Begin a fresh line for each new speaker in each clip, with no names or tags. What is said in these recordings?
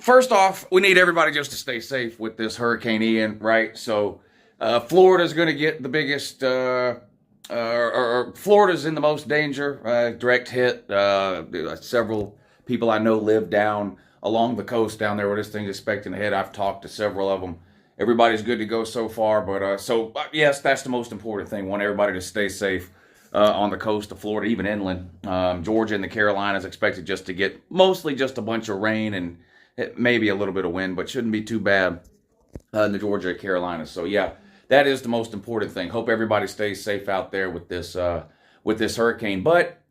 first off, we need everybody just to stay safe with this Hurricane Ian, right? So Florida's going to get the biggest, or Florida's in the most danger, direct hit. Several people I know live down along the coast down there where this thing's expecting to hit. I've talked to several of them. Everybody's good to go so far, but yes, that's the most important thing. Want everybody to stay safe on the coast of Florida, even inland. Georgia and the Carolinas expected just to get mostly just a bunch of rain and maybe a little bit of wind, but shouldn't be too bad in the Georgia and Carolinas. So yeah, that is the most important thing. Hope everybody stays safe out there with this hurricane, but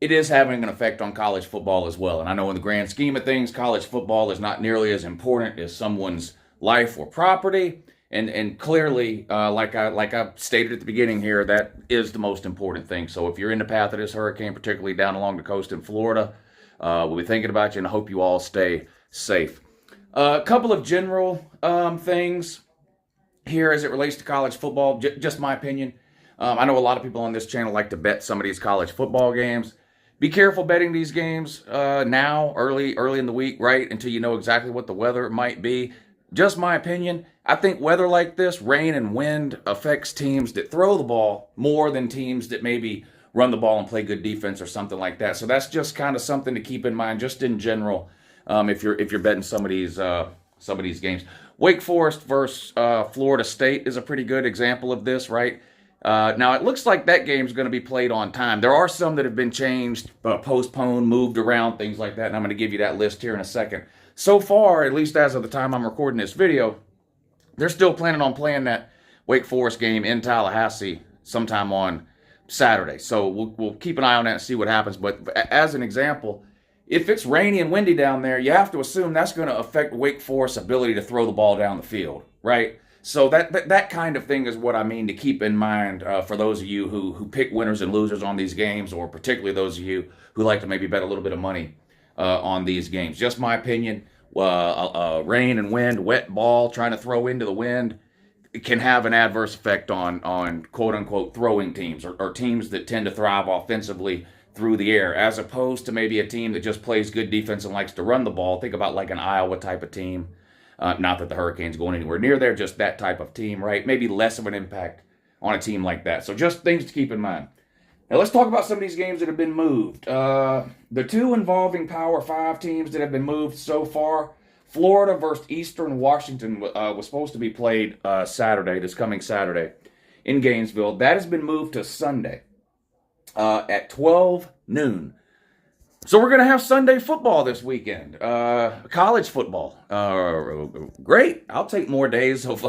it is having an effect on college football as well. And I know in the grand scheme of things, college football is not nearly as important as someone's life or property. And clearly, like I stated at the beginning here, that is the most important thing. So if you're in the path of this hurricane, particularly down along the coast in Florida, we'll be thinking about you, and I hope you all stay safe. A couple of general things here as it relates to college football, just my opinion. I know a lot of people on this channel like to bet some of these college football games. Be careful betting these games now, early in the week, right, until you know exactly what the weather might be. Just my opinion. I think weather like this, rain and wind, affects teams that throw the ball more than teams that maybe run the ball and play good defense or something like that. So that's just kind of something to keep in mind, just in general, if you're betting some of these games. Wake Forest versus Florida State is a pretty good example of this, right? Now, it looks like that game is going to be played on time. There are some that have been changed, postponed, moved around, things like that, and I'm going to give you that list here in a second. So far, at least as of the time I'm recording this video, they're still planning on playing that Wake Forest game in Tallahassee sometime on Saturday. So we'll keep an eye on that and see what happens. But as an example, if it's rainy and windy down there, you have to assume that's going to affect Wake Forest's ability to throw the ball down the field, right? So that kind of thing is what I mean to keep in mind for those of you who pick winners and losers on these games, or particularly those of you who like to maybe bet a little bit of money on these games. Just my opinion. Rain and wind, wet ball, trying to throw into the wind, it can have an adverse effect on quote-unquote throwing teams, or teams that tend to thrive offensively through the air, as opposed to maybe a team that just plays good defense and likes to run the ball. Think about like an Iowa type of team. Not that the Hurricanes going anywhere near there, just that type of team, right? Maybe less of an impact on a team like that. So just things to keep in mind. Now let's talk about some of these games that have been moved. The two involving Power 5 teams that have been moved so far, Florida versus Eastern Washington was supposed to be played this coming Saturday in Gainesville. That has been moved to Sunday at 12 noon. So we're going to have Sunday football this weekend, college football. Great. I'll take more days of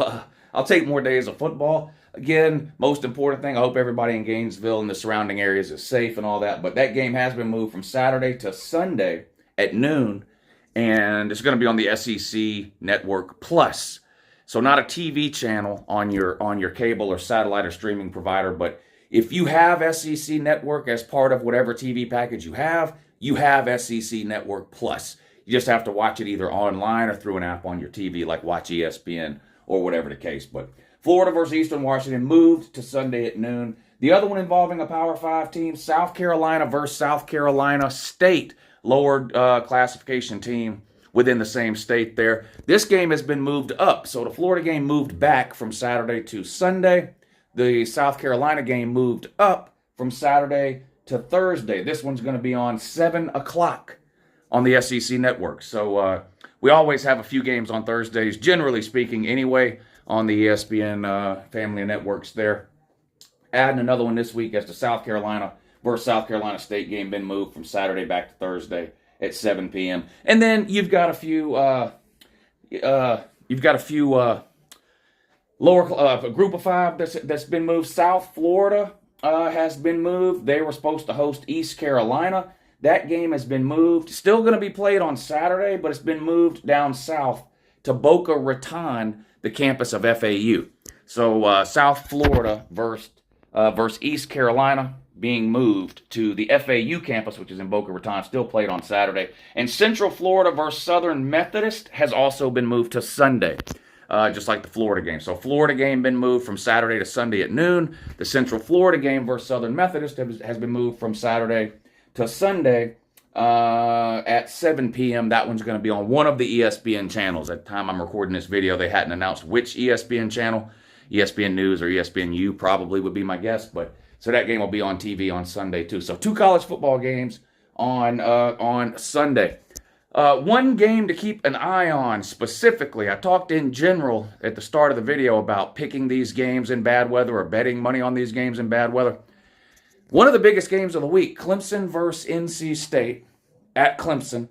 football. Again, most important thing, I hope everybody in Gainesville and the surrounding areas is safe and all that. But that game has been moved from Saturday to Sunday at noon, and it's going to be on the SEC Network Plus. So not a TV channel on your cable or satellite or streaming provider, but if you have SEC Network as part of whatever TV package you have SEC Network Plus. You just have to watch it either online or through an app on your TV, like watch ESPN or whatever the case. But Florida versus Eastern Washington moved to Sunday at noon. The other one involving a Power 5 team, South Carolina versus South Carolina State, lower classification team within the same state there. This game has been moved up. So the Florida game moved back from Saturday to Sunday. The South Carolina game moved up from Saturday to Thursday. This one's going to be on 7 o'clock on the SEC Network. So we always have a few games on Thursdays, generally speaking anyway, on the ESPN family of networks there. Adding another one this week as the South Carolina versus South Carolina State game been moved from Saturday back to Thursday at 7 p.m. And then you've got a few lower group of 5 that's been moved. South Florida has been moved. They were supposed to host East Carolina. That game has been moved. Still going to be played on Saturday, but it's been moved down south to Boca Raton, the campus of FAU. So South Florida versus East Carolina being moved to the FAU campus, which is in Boca Raton, still played on Saturday. And Central Florida versus Southern Methodist has also been moved to Sunday, just like the Florida game. So Florida game been moved from Saturday to Sunday at noon. The Central Florida game versus Southern Methodist has been moved from Saturday to Sunday at 7 p.m. That one's going to be on one of the ESPN channels. At the time I'm recording this video, they hadn't announced which ESPN channel. ESPN News or ESPNU probably would be my guess. But so that game will be on TV on Sunday too. So 2 college football games on Sunday. One game to keep an eye on specifically. I talked in general at the start of the video about picking these games in bad weather or betting money on these games in bad weather. One of the biggest games of the week, Clemson versus NC State at Clemson.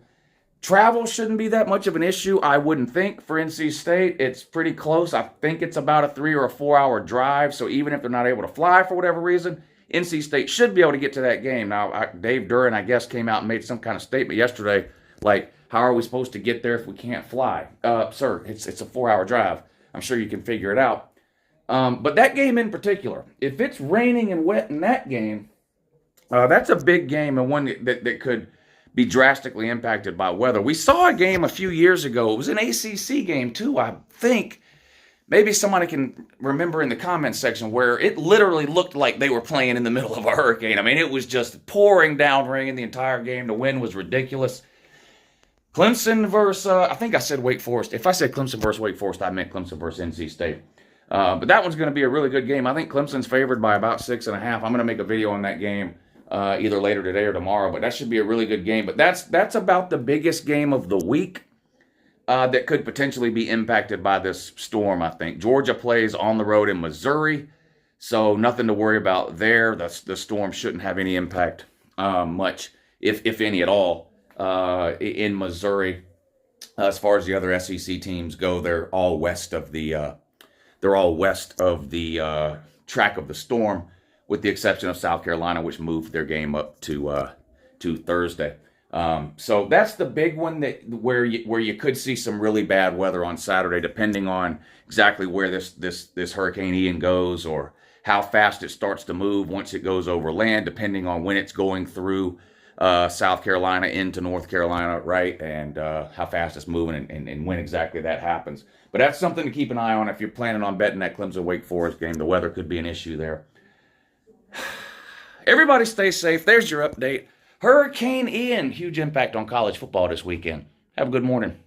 Travel shouldn't be that much of an issue, I wouldn't think, for NC State. It's pretty close. I think it's about a 3 or a 4 hour drive. So even if they're not able to fly for whatever reason, NC State should be able to get to that game. Now, Dave Duran, I guess, came out and made some kind of statement yesterday, like, how are we supposed to get there if we can't fly? Sir, it's a 4 hour drive. I'm sure you can figure it out. But that game in particular, if it's raining and wet in that game, that's a big game and one that could be drastically impacted by weather. We saw a game a few years ago. It was an ACC game too, I think. Maybe somebody can remember in the comments section where it literally looked like they were playing in the middle of a hurricane. I mean, it was just pouring down rain the entire game. The wind was ridiculous. Clemson versus, I think I said Wake Forest. If I said Clemson versus Wake Forest, I meant Clemson versus NC State. But that one's going to be a really good game. I think Clemson's favored by about 6.5. I'm going to make a video on that game either later today or tomorrow. But that should be a really good game. But that's about the biggest game of the week that could potentially be impacted by this storm, I think. Georgia plays on the road in Missouri, so nothing to worry about there. The storm shouldn't have any impact much, if any at all, in Missouri. As far as the other SEC teams go, they're all west of the track of the storm, with the exception of South Carolina, which moved their game up to Thursday. So that's the big one where you could see some really bad weather on Saturday, depending on exactly where this Hurricane Ian goes, or how fast it starts to move once it goes over land, depending on when it's going through South Carolina into North Carolina, right? And how fast it's moving and when exactly that happens. But that's something to keep an eye on if you're planning on betting that Clemson-Wake Forest game. The weather could be an issue there. Everybody stay safe. There's your update. Hurricane Ian, huge impact on college football this weekend. Have a good morning.